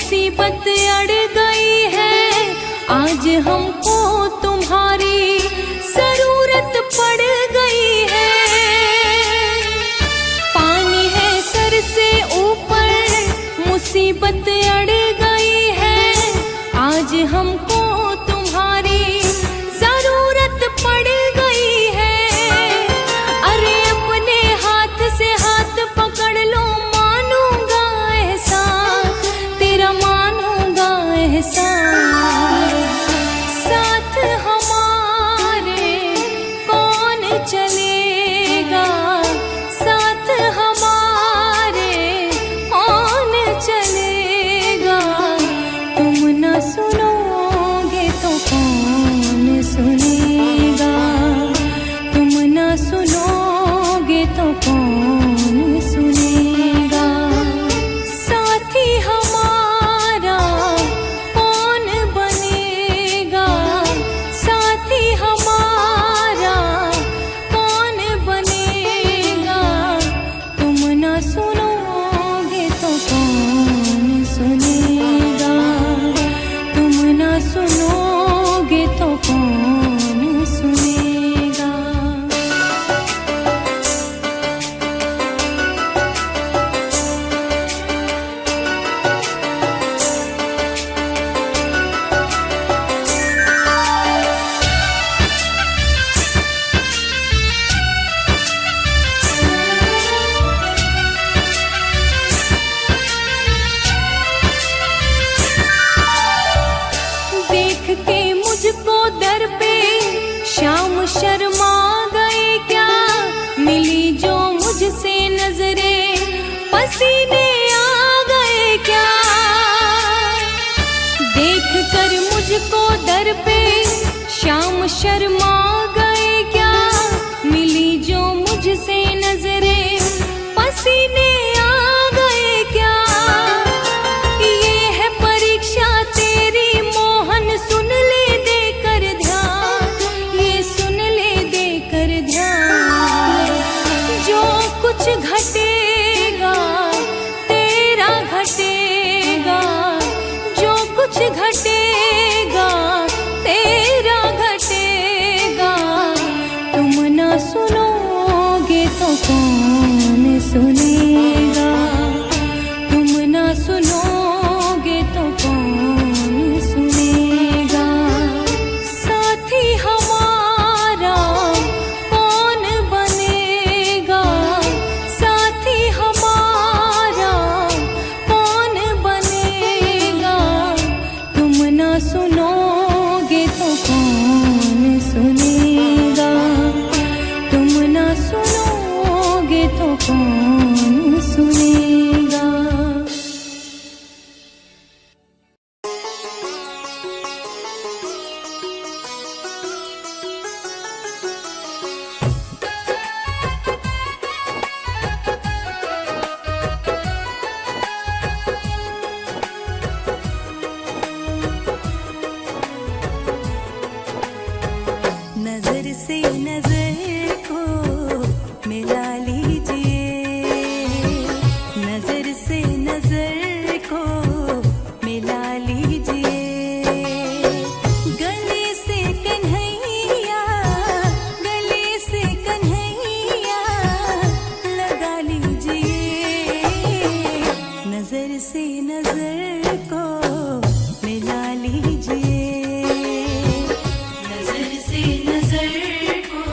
मुसीबत अड़ गई है, आज हमको तुम्हारी जरूरत पड़ गई है। पानी है सर से ऊपर, मुसीबत अड़ गई है, आज हमको तुम्हारी जरूरत पड़ गई है। अरे अपने हाथ से हाथ पकड़ लो, मानूंगा एहसान तेरा, मानूंगा एहसान। साथ हमारे कौन चलेगा, साथ हमारे कौन चलेगा। तुम न सुनोगे तो कौन सुनेगा, तुम न सुनोगे तो कौन सुनेगा। साथी हमारा कौन बनेगा, साथी हमारा कौन बनेगा। तुम न सुनोगे तो कौन सुनेगा, तुम न सुनोगे तो कौन सुनेगा। देख के मुझको दर पे शाम शर्मा गए क्या, मिली जो मुझसे नजरें पसीने आ गए क्या। देख कर मुझको दर पे शाम शर्मा गए क्या, मिली जो मुझसे नजरें पसीने आ गए क्या। ये है परीक्षा तेरी मोहन, सुन ले देकर ध्यान, ये सुन ले देकर ध्यान। जो कुछ घटेगा तेरा घटेगा, जो कुछ घटेगा तेरा घटेगा। तुम न सुनोगे तो कौन सुनेगा, तुम न सुनोगे तो कौन सुनेगा। साथी हमारा कौन बनेगा, साथी हमारा कौन बनेगा। तुम न सुनोगे तो कौन सुनेगा, तुम न सुनोगे तो कौन सुनेगा। नजर से नजर को मिला लीजिए, नजर से नजर को मिला लीजिए। गले से कन्हैया, गले से कन्हैया लगा लीजिए। नजर से नजर को मिला लीजिए, नजर से नजर को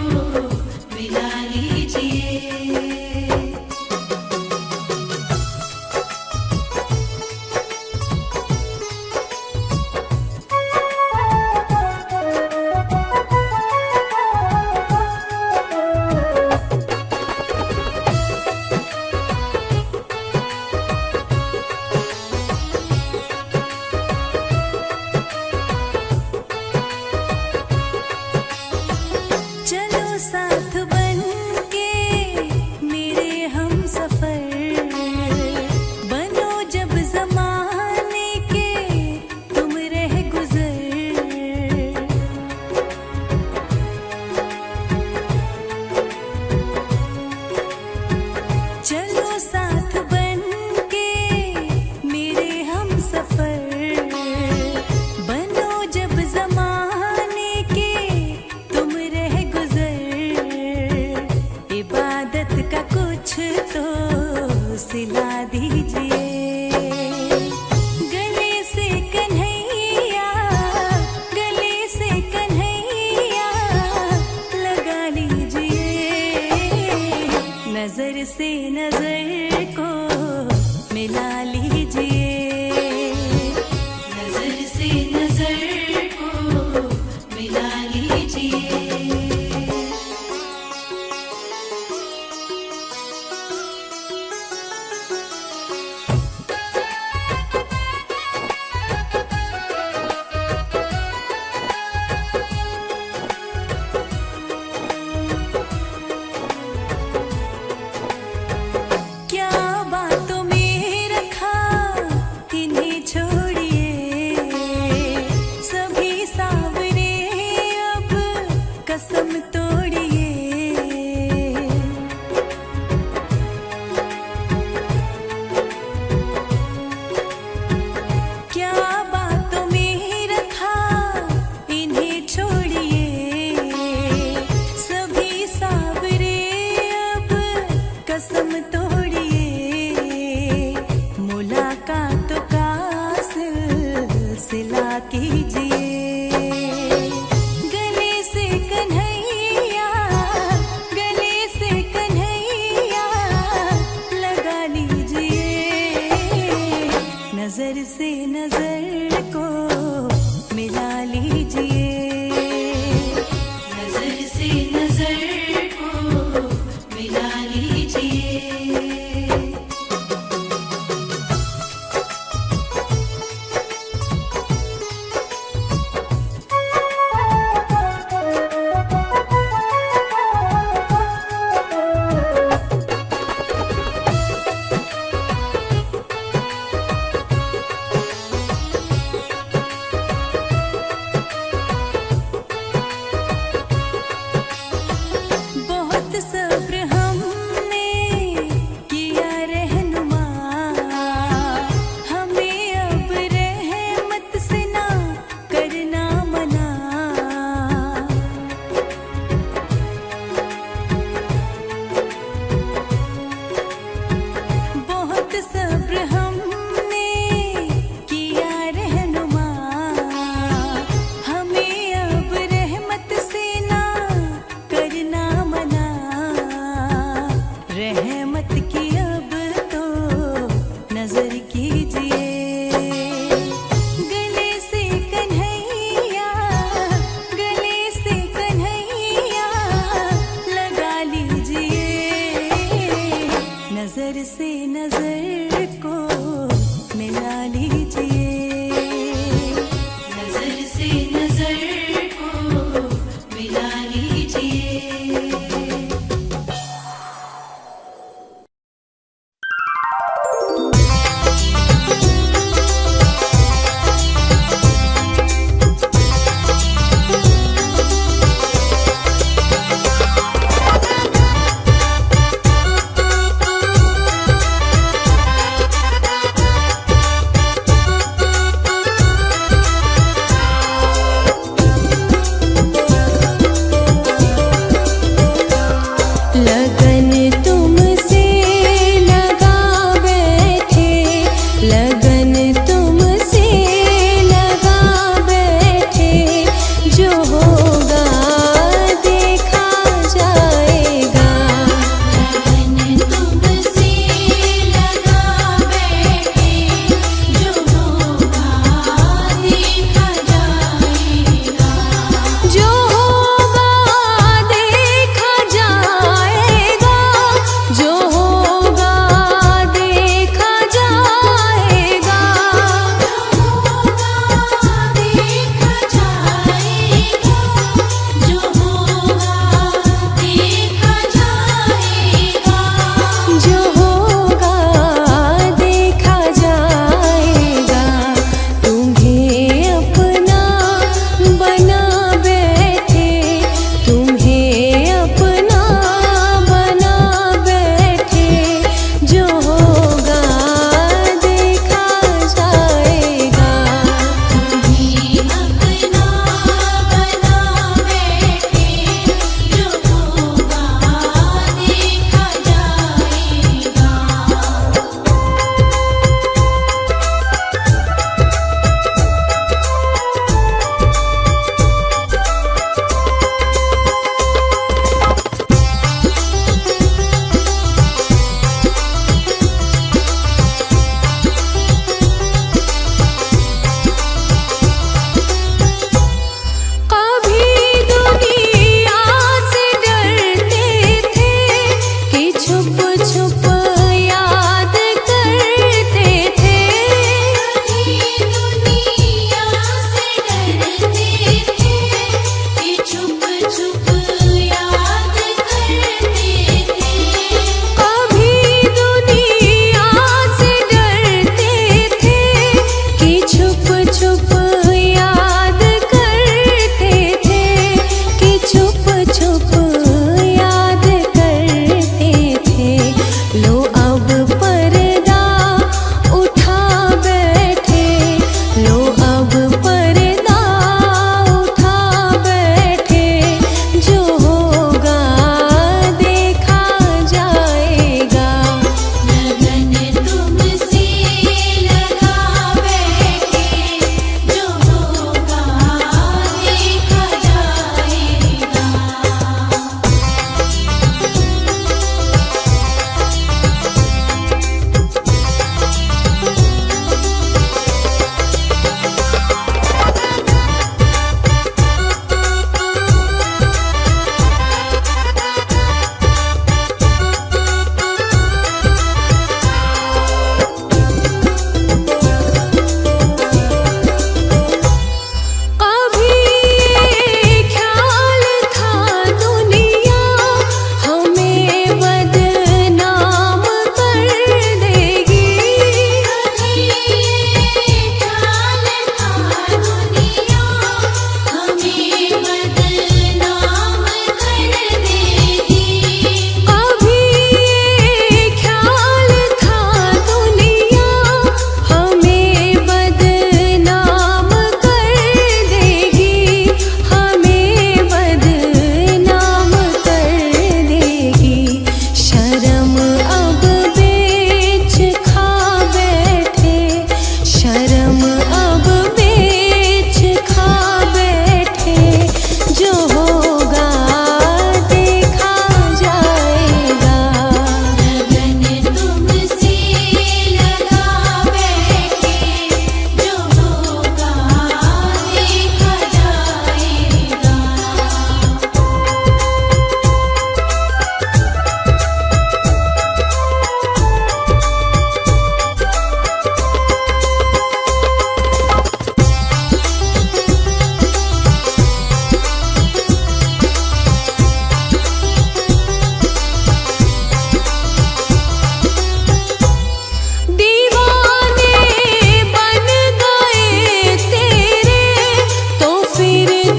से नजर को मिला लीजिए, नजर से नजर को मिला लीजिए।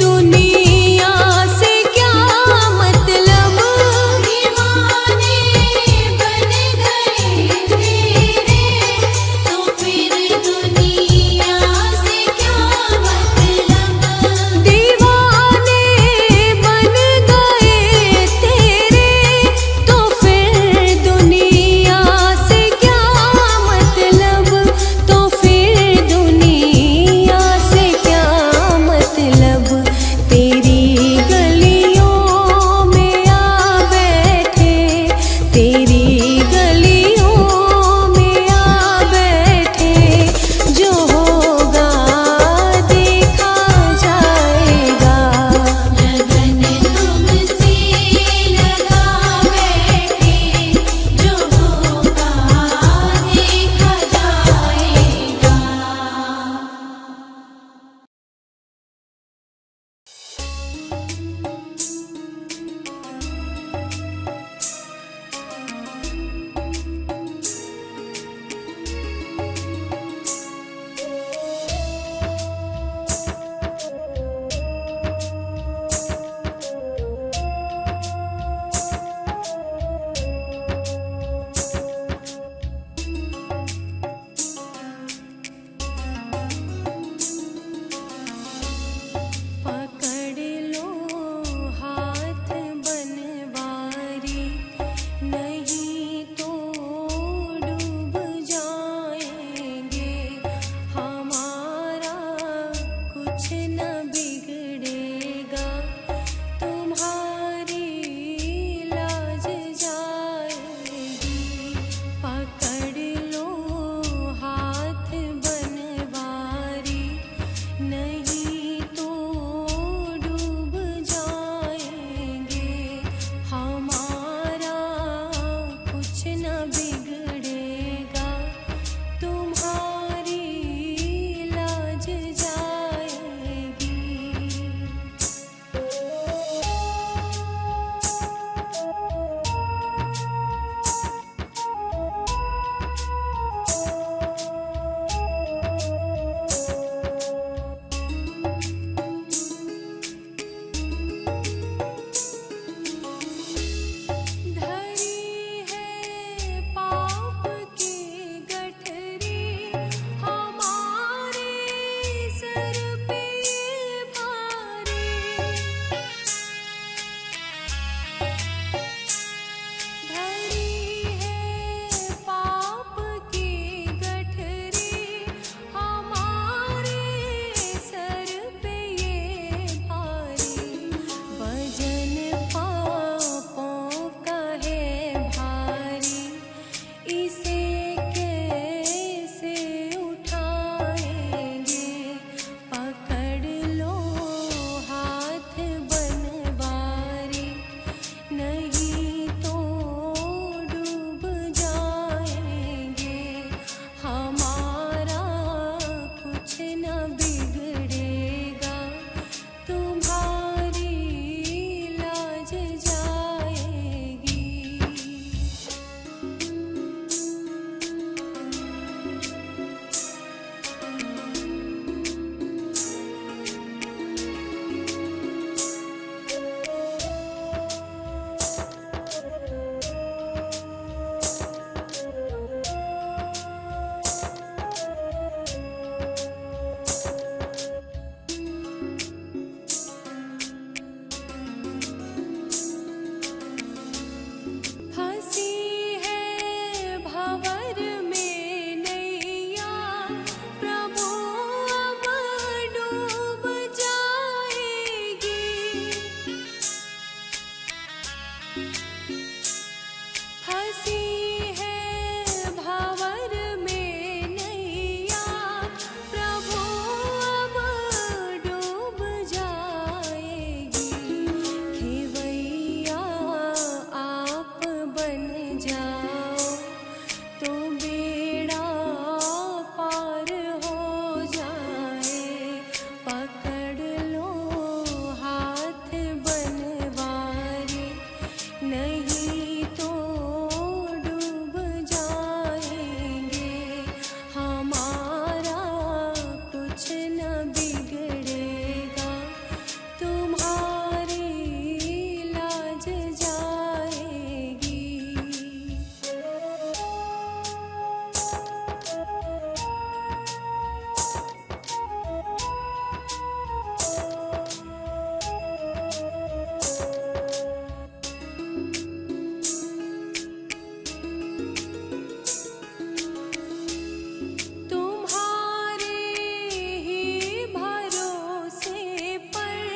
दुनिया से क्या मतलब। दीवाने बन गए तेरे तो फिर दुनिया से क्या मतलब। दीवाने बन गए तेरे तो फिर दुनिया से क्या मतलब। तो फिर दुनिया से क्या मतलब।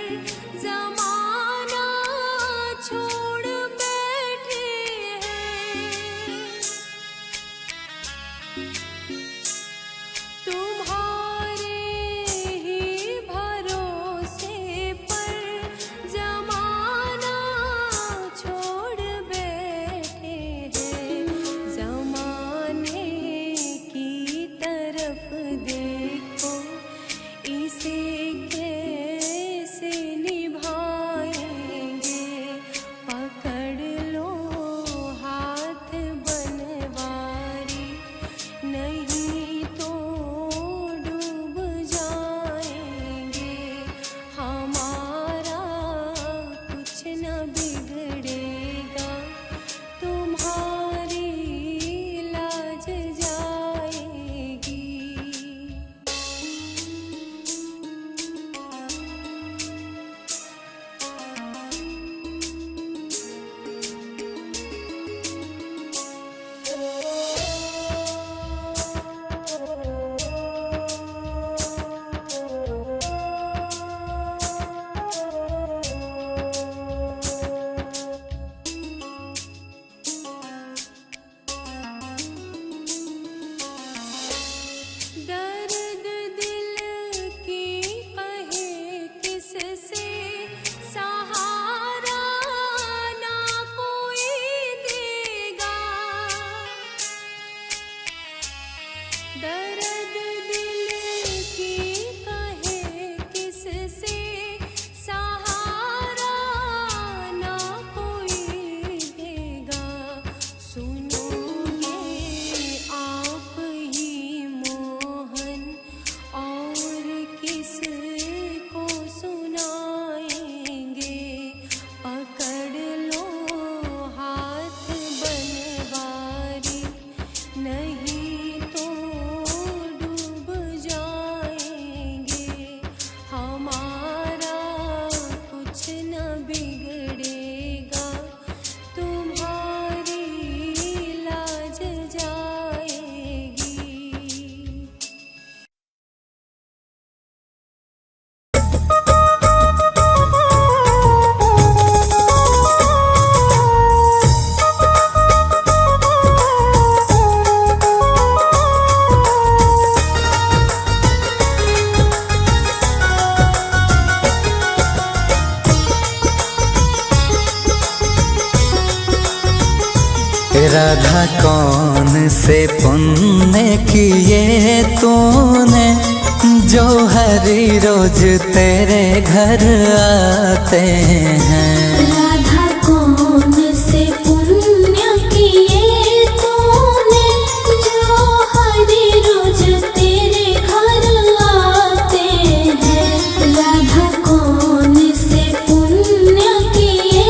जमाना छोड़ बैठे हैं। तुम्हारे ही भरोसे पर जमाना छोड़ बैठे हैं। जमाने की तरफ देखो, इसे कैसे निभाएंगे। पकड़ लो हाथ बनवारी, नहीं तो डूब जाएंगे। हमारा कुछ न बिगड़ेगा, तुम्हारी लाज जाएगी। दर्द दिल की कहे किससे, सहारा ना कोई देगा। दर्द दिल की कहे किससे, सहारा ना कोई देगा। सुनोगे आप ही मोहन, और किस को सुनाएंगे। पकड़ लो हाथ बनवारी, नहीं तो डूब जाएंगे। हमारा कुछ न बिगड़ेगा, तुम्हारी लाज जाएगी। राधा कौन से पुण्य किए तूने, जो हरी रोज तेरे घर आते हैं। राधा कौन से पुण्य किए तूने, जो हरी रोज तेरे घर आते हैं। राधा कौन से पुण्य किए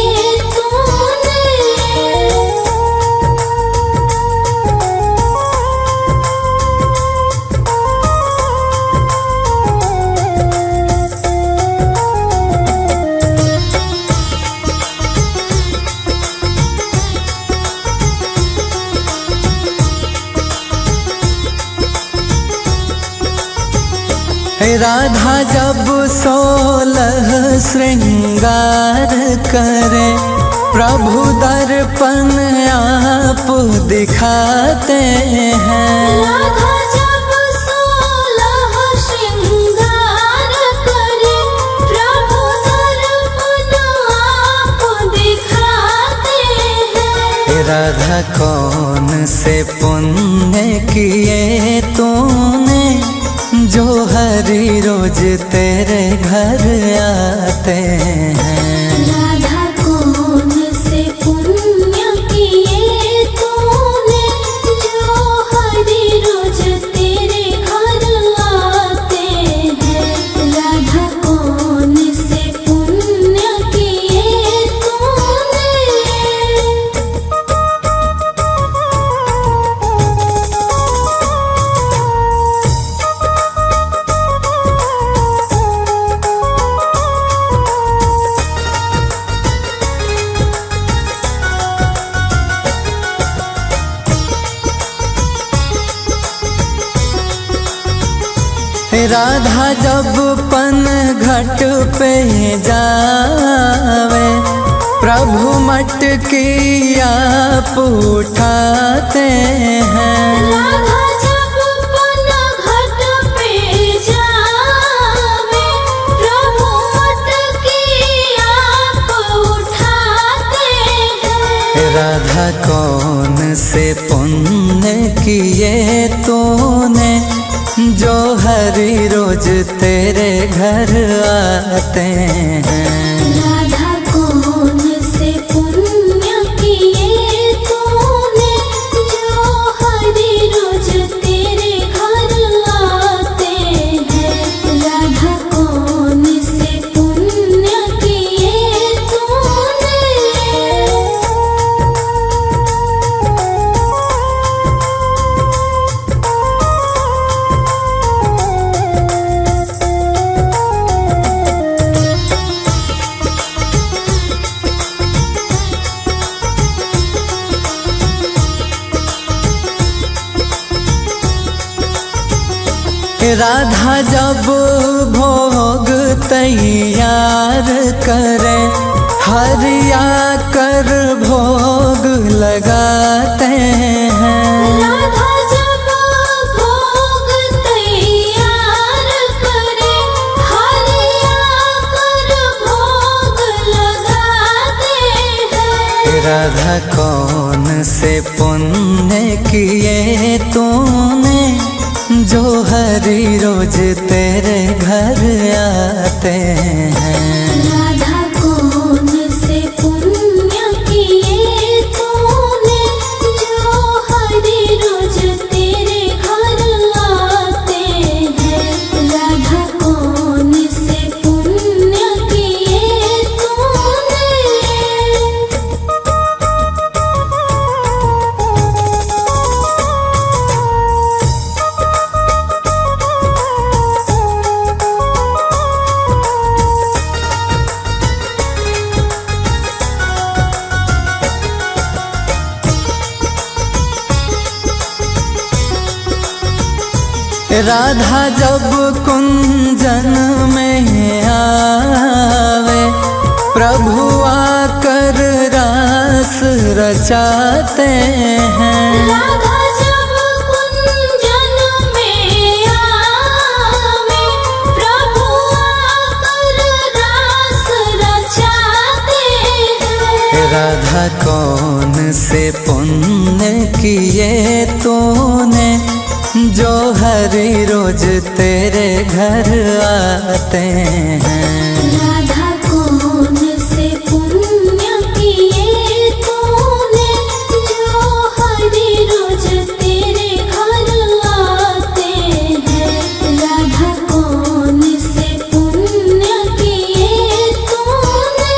तूने। राधा जब 16 श्रृंगार करे, प्रभु दर्पण आप दिखाते हैं। राधा जब 16 श्रृंगार करे, प्रभु दर्पण आप दिखाते हैं। राधा कौन से पुण्य किए तूने, जो हरी रोज तेरे घर आते हैं। राधा कौन से पुण्य किए तूने, जो हरी रोज तेरे घर आते हैं। राधा कौन से पुण्य किए तूने। राधा जब पन घट पे जावे प्रभु मटकिया उठाते हैं। राधा जब पन घट पे जावे प्रभु मटकिया उठाते हैं। राधा कौन से पुण्य किए तूने जो हरि रोज तेरे घर आते हैं। राधा कौन से पुण्य किए तूने जो हरि रोज तेरे घर आते हैं। राधा कौन से पुण्य किए तूने। राधा जब भोग तैयार करे हरिया कर भोग लगाते हैं। राधा जब भोग तैयार करे हरिया कर भोग लगाते हैं। राधा कौन से पुण्य किए तूने जो हरि रोज तेरे घर आते हैं। राधा कौन से पुण्य किए तूने जो हरि रोज तेरे घर आते हैं। राधा कौन से पुण्य किए तूने। राधा जब कुंजन में आवे प्रभु आकर रास रचाते हैं। राधा जब कुंजन में आवे प्रभु आकर रास रचाते हैं। राधा कौन से पुण्य किए तूने जो हरि रोज तेरे घर आते हैं। राधा कौन से पुण्य किए तूने जो हरि रोज तेरे घर आते हैं। राधा कौन से पुण्य किए तूने।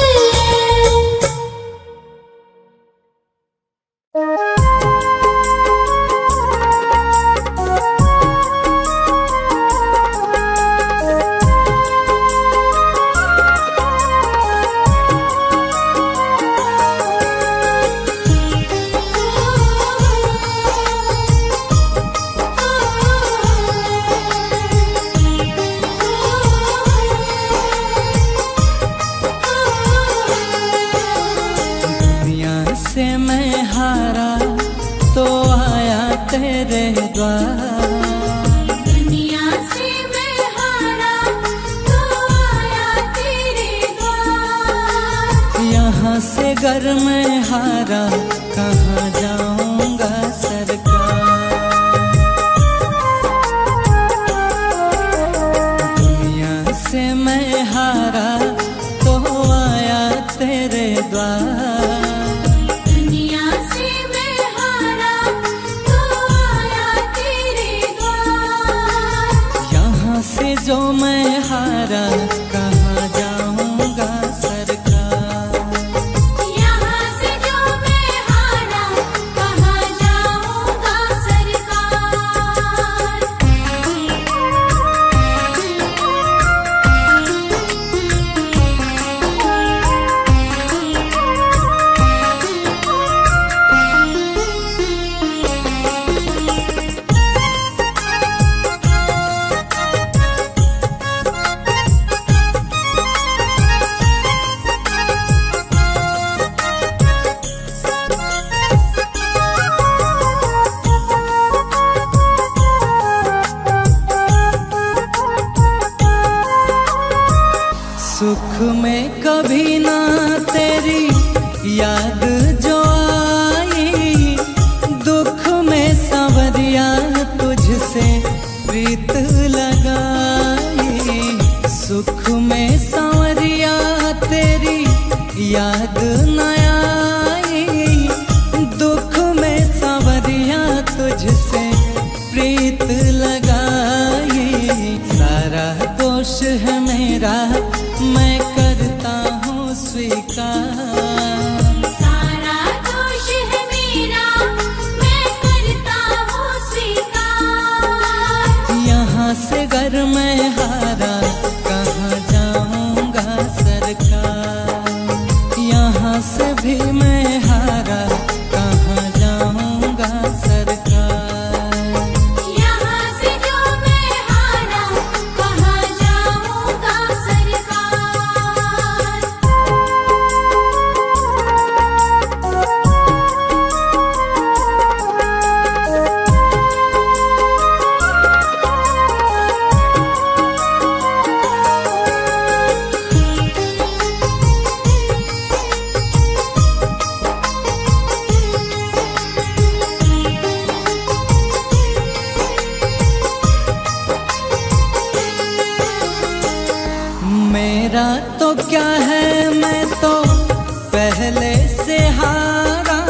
से मैं हारा तो आया तेरे द्वार। दुनिया से मैं हारा तो आया तेरे द्वार। यहाँ से घर में हारा कहाँ जाऊंगा सरकार। दुनिया से मैं हारा तो आया तेरे द्वार। से जो मैं हारा कहाँ जाऊंगा सरकार। यहाँ से जो मैं हारा कहाँ जाऊंगा सरकार। कभी ना तेरी याद जो आई, दुख में सांवरिया तुझसे प्रीत लगाई। सुख में सांवरिया तेरी याद न आई, दुख में सांवरिया तुझसे प्रीत लगाई। सारा दोष है मेरा, मैं करता हूँ स्वीकार। सारा दोष है मेरा, मैं करता हूँ स्वीकार। यहाँ से घर मैं हारा, कहाँ जाऊँगा सरकार। यहाँ से भी मैं हारा, कहाँ जाऊँगा सरकार। यहाँ से जो मैं हारा, कहाँ जाऊँगा सरकार। मेरा तो क्या है, मैं तो पहले से हारा।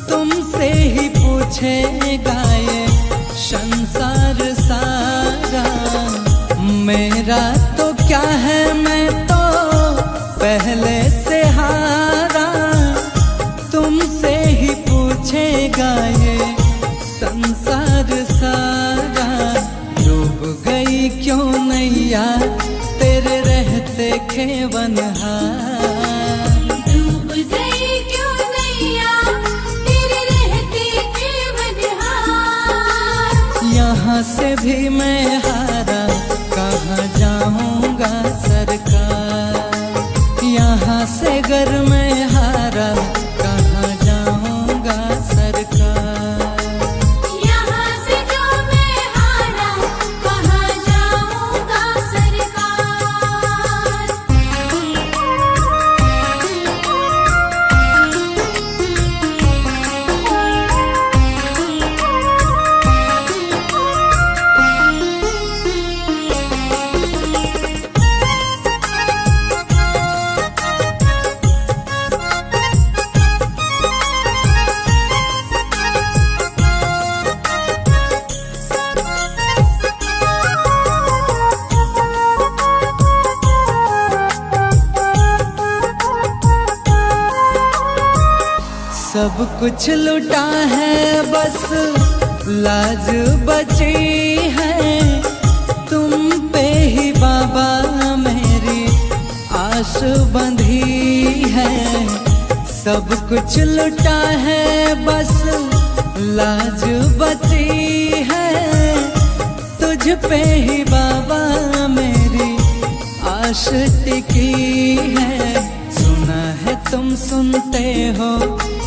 तुमसे ही पूछेगा ये संसार सारा। मेरा तो क्या है, मैं तो पहले से हारा। तुमसे ही पूछेगा ये संसार सारा। डूब गई क्यों नैया तेरे रहते खेवनहार। डूब गई क्यों नैया, तेरे रहते खेवनहार। यहाँ से भी मैं हारा, कहाँ जाऊँगा सरकार। यहाँ से घर में हारा, कहाँ जाऊँगा सरकार। यहाँ से जो मैं हारा, कहाँ जाऊँगा सरकार। सब कुछ लुटा है, बस लाज बची है। तुम पे ही बाबा मेरी आस बंधी है। सब कुछ लुटा है, बस लाज बची है। तुझ पे ही बाबा मेरी आस टिकी है। सुना है तुम सुनते हो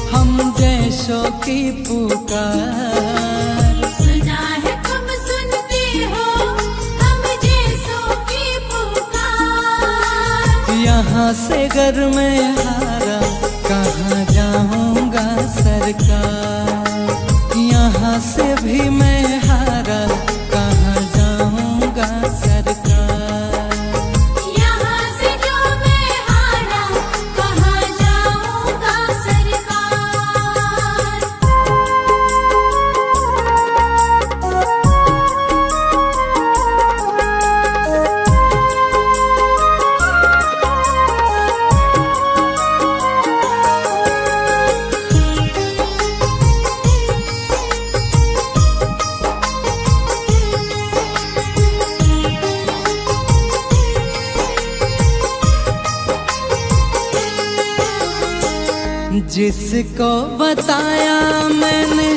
हम जैसों की पुकार। सुना है तुम सुनते हो हम जैसों की पुकार। यहाँ से घर में हारा, कहाँ जाऊँगा सरकार। यहाँ से भी मैं हारा, कहाँ जाऊँगा सरकार। यहाँ से जो मैं हारा, कहाँ जाऊँगा सरकार। जिसको बताया मैंने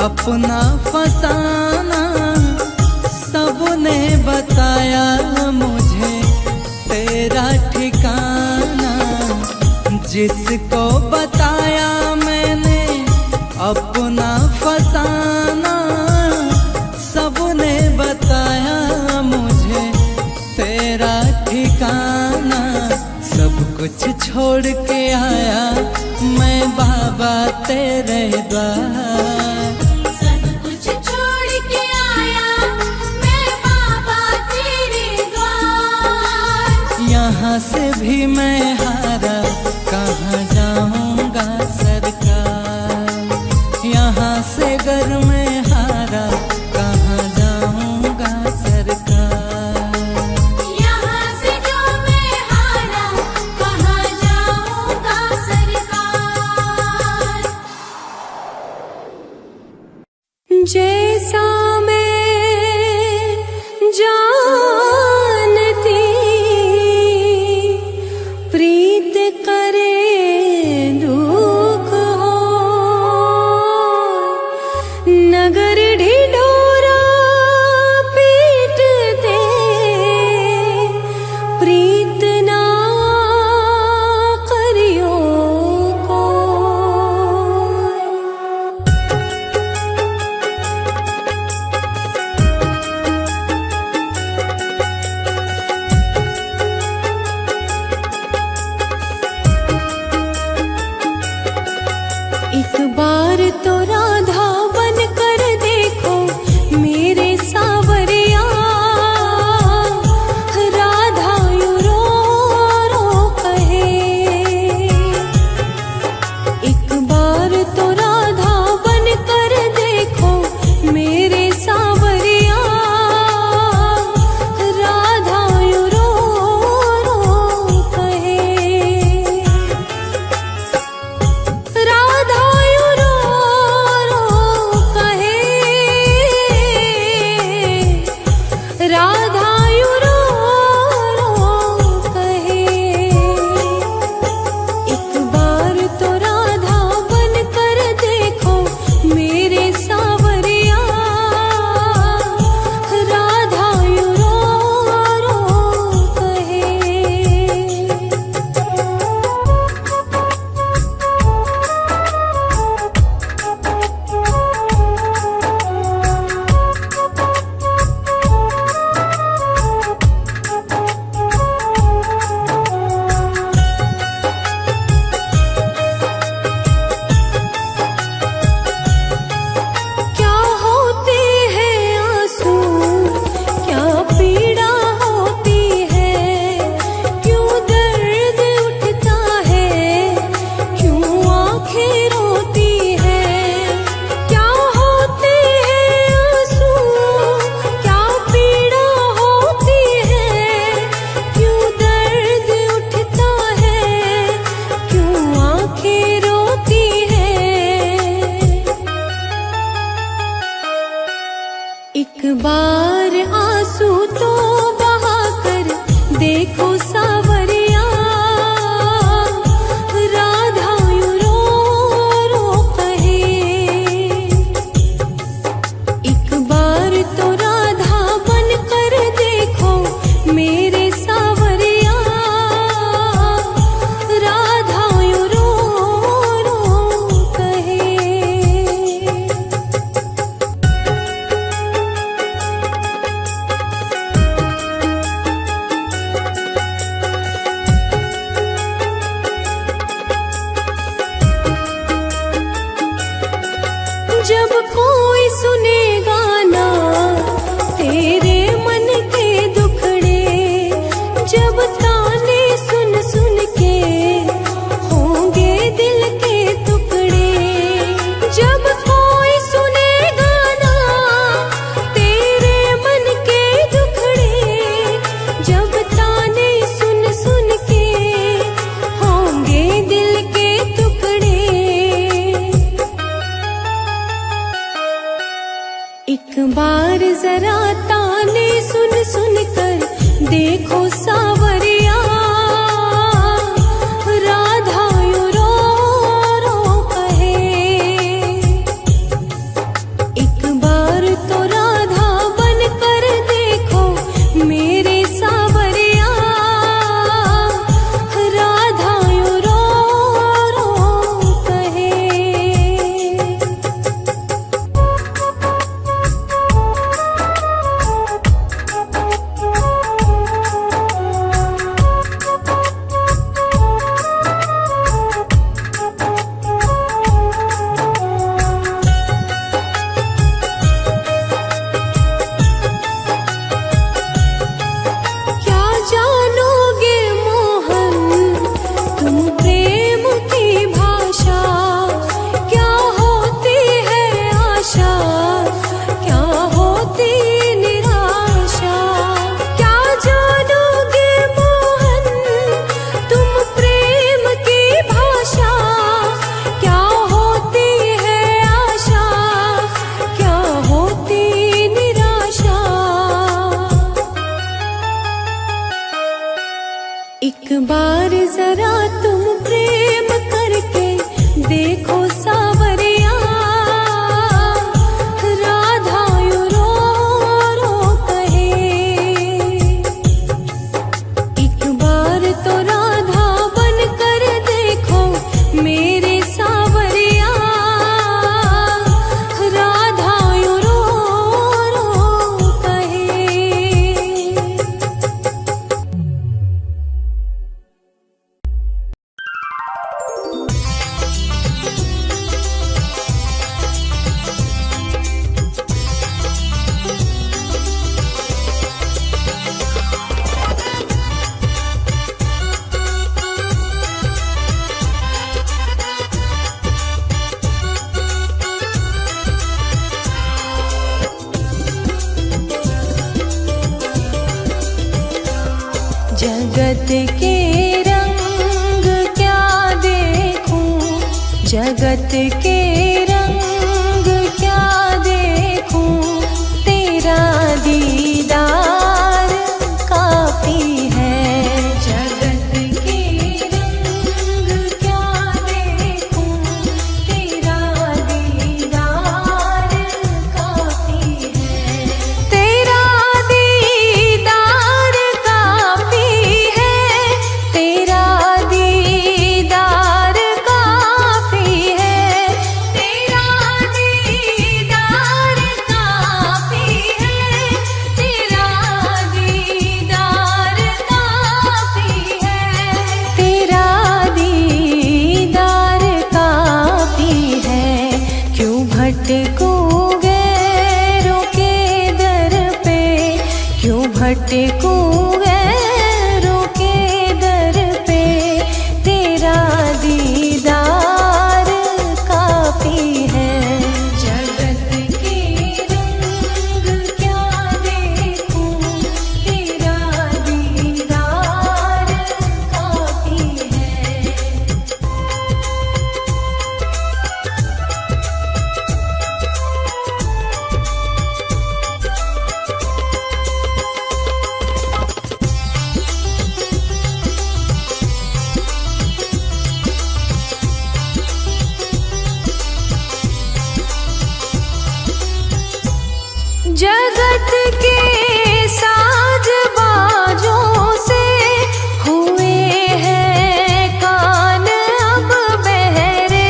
अपना फसाना, सबने बताया मुझे तेरा ठिकाना। जिसको बताया मैंने अपना फसाना, सबने बताया मुझे तेरा ठिकाना। कुछ छोड़ के आया मैं बाबा तेरे द्वार। सब कुछ छोड़ के आया मैं बाबा तेरे द्वार। यहाँ से भी मैं हारा कहाँ जाऊंगा सरकार। यहाँ से घर में हारा कहाँ जाऊंगा सरकार। यहाँ से जो मैं हारा कहाँ जाऊंगा सरकार। जैसा मैं जानती प्रीत करे दुख हो, नगर ढिढोरा पीटते प्रीत ना करियो को। एक बार तो राधा बन कर देखो मेरे सावरिया। राधा यूं रो रो कहे। एक बार तो राधा बन कर देखो मेरे सावरिया। राधा यूं रो रो कहे। राधा यूं रो रो कहे। राधा यूं रो रो कहे। एक बार तो राधा बन कर देखो मेरे सावरिया। राधा यूं रो रो कहे। क्या होते हैं आंसू, क्या पीड़ा होती है, क्यों दर्द उठता है, क्यों आंखें रोती है। क्या होते हैं आंसू, क्या पीड़ा होती है, क्यों दर्द उठता है, क्यों आंखें रोती है। एक बार आंसू तो बहा कर देखो सावरिया। राधा यूं रो रो कहे। एक बार तो राधा बन कर देखो मेरे सावरिया। राधा यूं रो रो कहे। जब कोई सुनेगा ना तेरे मन के दुखड़े, जब ताने सुन सुन के होंगे दिल के टुकड़े। जब कोई सुनेगा ना तेरे मन के दुखड़े, जब ताने सुन सुन के होंगे दिल के टुकड़े। बार जरा तुम प्रेम करके देखो सावरिया, राधा यूं रो रो कहे। एक बार तो राधा बन कर देखो मेरे सावरिया, राधा यूं रो रो कहे। जगत के रंग क्या देखूं, जगत के रंग क्या देखूं, तेरा दीदार काफी है। जगत के रंग क्या देखूं, तेरा दीदार काफी है। तेरा दीदार काफी है, तेरा दीदार काफी है, तेरा दीदार काफी है, तेरा दीदार काफी है, तेरा दीदार काफी है। क्यों भटकूं गैरों के दर पे, क्यों भटकूं गैरों के दर पे, तेरा दीदार काफी है। जगत के रंग क्या देखूं, तेरा दीदार काफी है। जगत के साज बाजों से हुए हैं कान अब बहरे।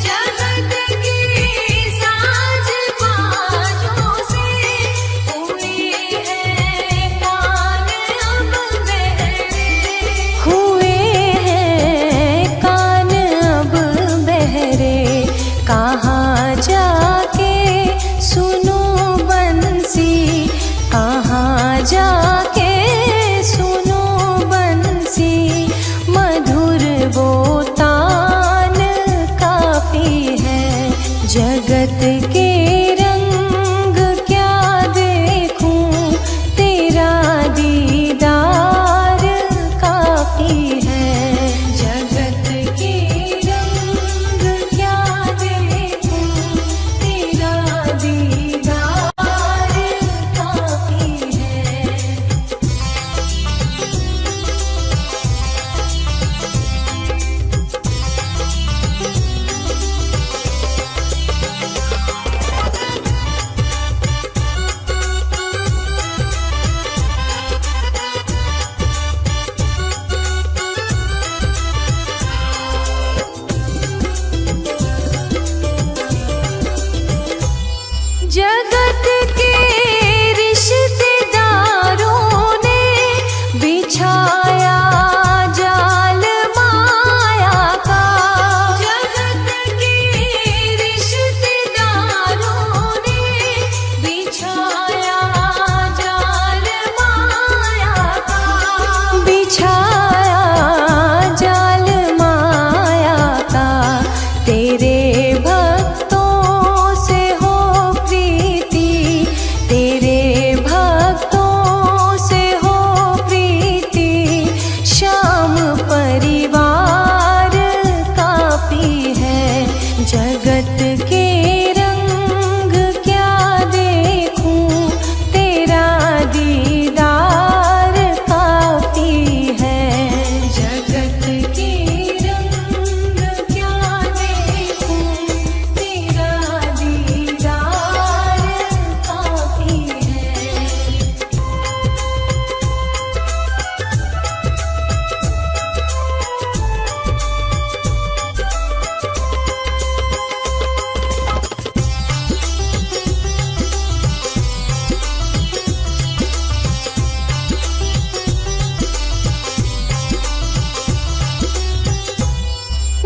जगत के साज बाजों से हुए हैं कान अब बहरे, हुए हैं कान अब बहरे। कहाँ जाके सुनो बंसी,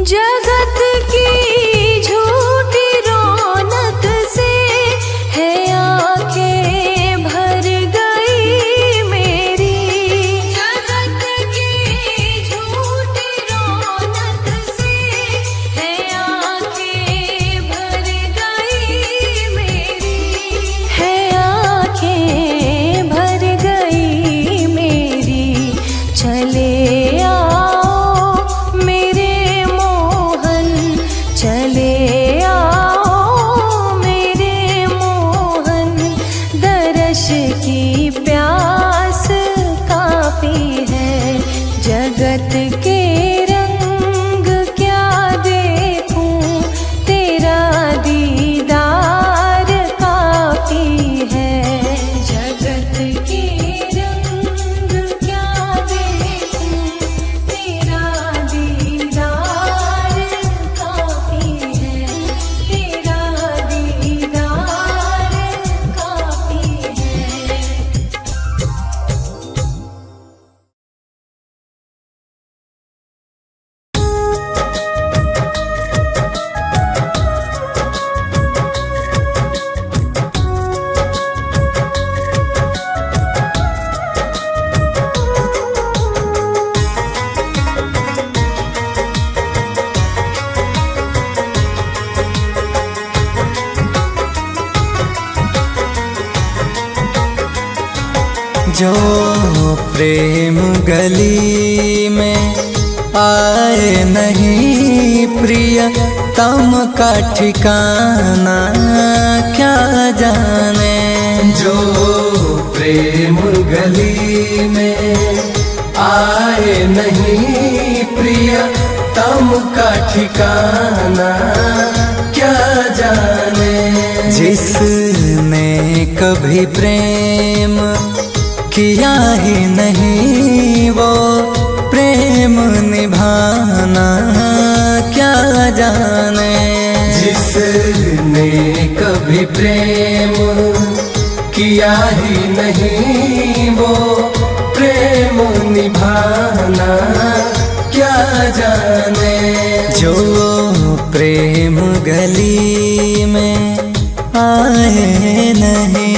जगत की झूठी रौनक से है आंखें भर गई मेरी। जगत की झूठी रौनक से है आंखें भर गई मेरी। है आंखें भर गई मेरी। चले चले आओ मेरे मोहन, दर्श की प्यास काफी है। जगत के रंग क्या देखूं, तेरा दीदार काफी है। जगत के रंग क्या देखूं, तेरा दीदार काफी है। तेरा दीदार काफी है। जो प्रेम गली में आए नहीं प्रिय, तम का ठिकाना क्या जाने। जो प्रेम गली में आए नहीं प्रिय, तम का ठिकाना क्या जाने। जिसने कभी प्रेम किया ही नहीं, वो प्रेम निभाना क्या जाने। जिसने कभी प्रेम किया ही नहीं, वो प्रेम निभाना क्या जाने। जो प्रेम गली में आए नहीं।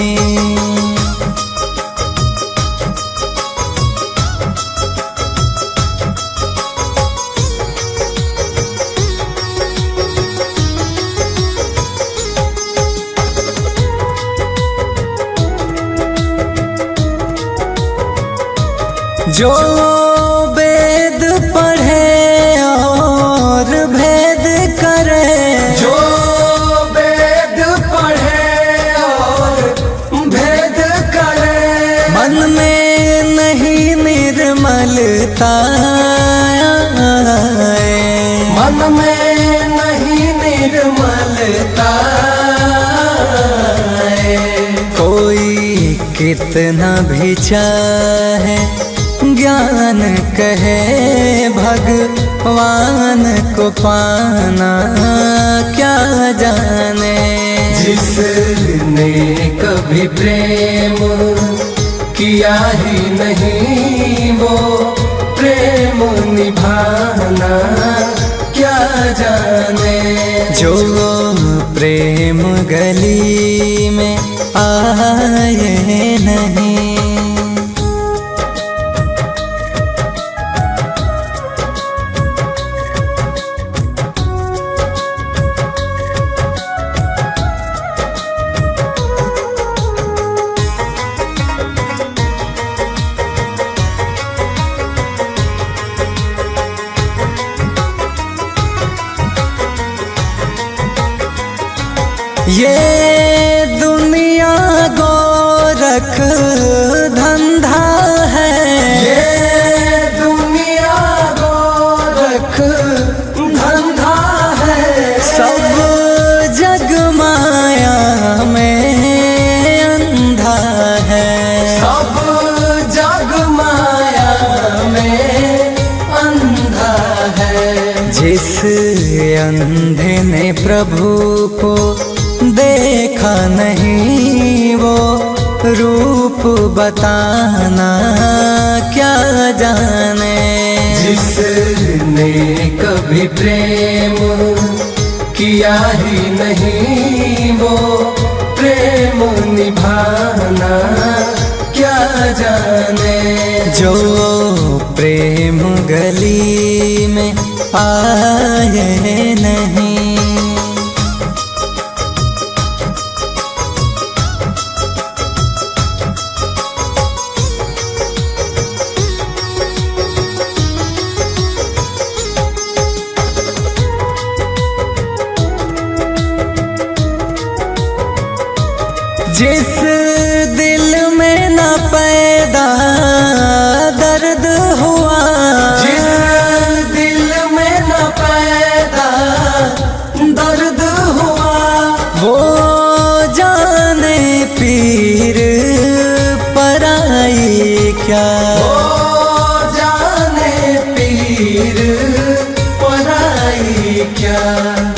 जो वेद पढ़े और भेद करे, जो वेद पढ़े और भेद करे, मन में नहीं निर्मलता आए। मन में नहीं निर्मलता आए। कोई कितना भी चाहे ज्ञान कहे, भगवान को पाना क्या जाने। जिसने कभी प्रेम किया ही नहीं, वो प्रेम निभाना क्या जाने। जो प्रेम गली में आए नहीं। ये दुनिया गोरख धंधा है। ये दुनिया गोरख धंधा है। सब जग माया में अंधा है। सब जग माया में अंधा है। जिस अंधे ने प्रभु को देखा नहीं, वो रूप बताना क्या जाने। जिसने कभी प्रेम किया ही नहीं वो प्रेम निभाना क्या जाने। जो प्रेम गली में आए नहीं, जिस दिल में न पैदा दर्द हुआ, जिस दिल में न पैदा दर्द हुआ, वो जाने पीर पराई क्या, वो जाने पीर पराई क्या।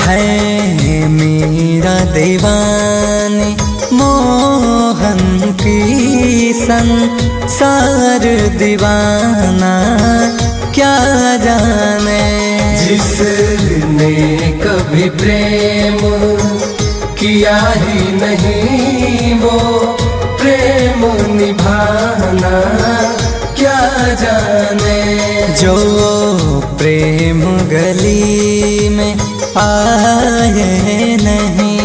है मेरा दीवानी मोहन की संसार दीवाना क्या जाने। जिसने कभी प्रेम किया ही नहीं वो प्रेम निभाना क्या जाने। जो प्रेम गली में आए नहीं।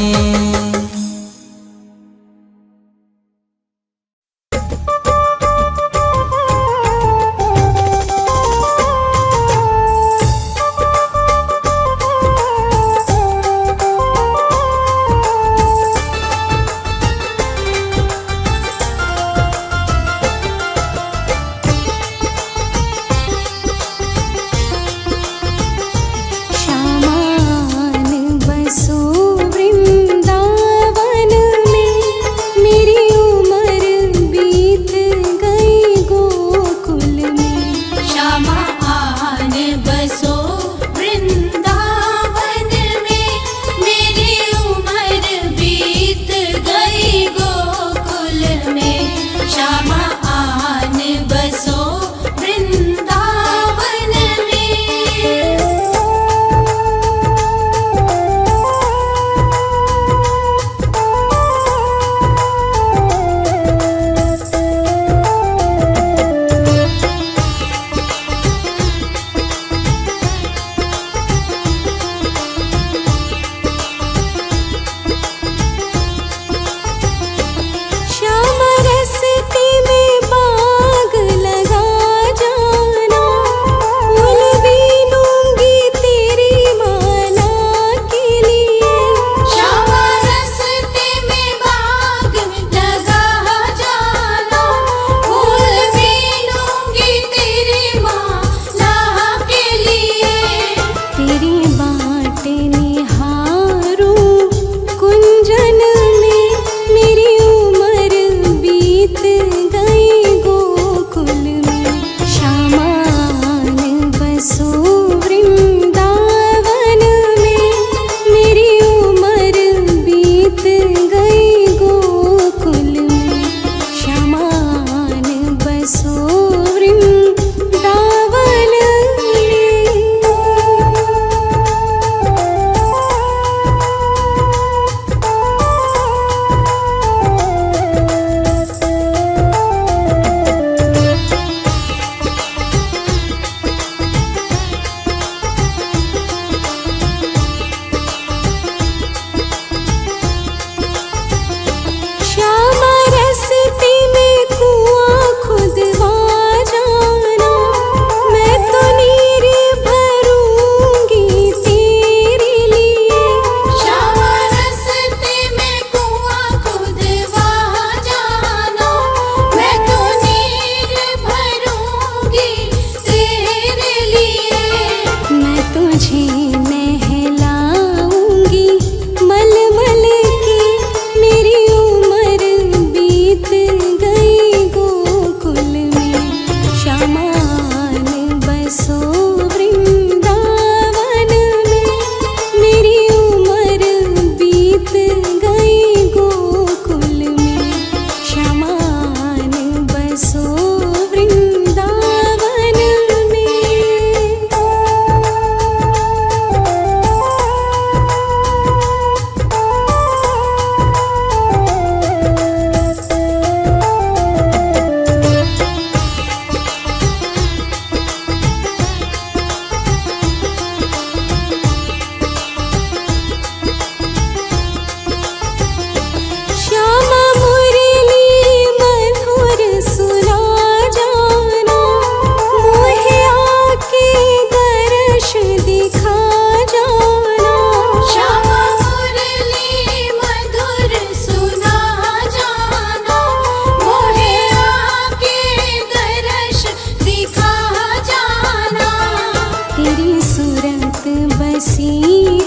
तेरी सूरत बसी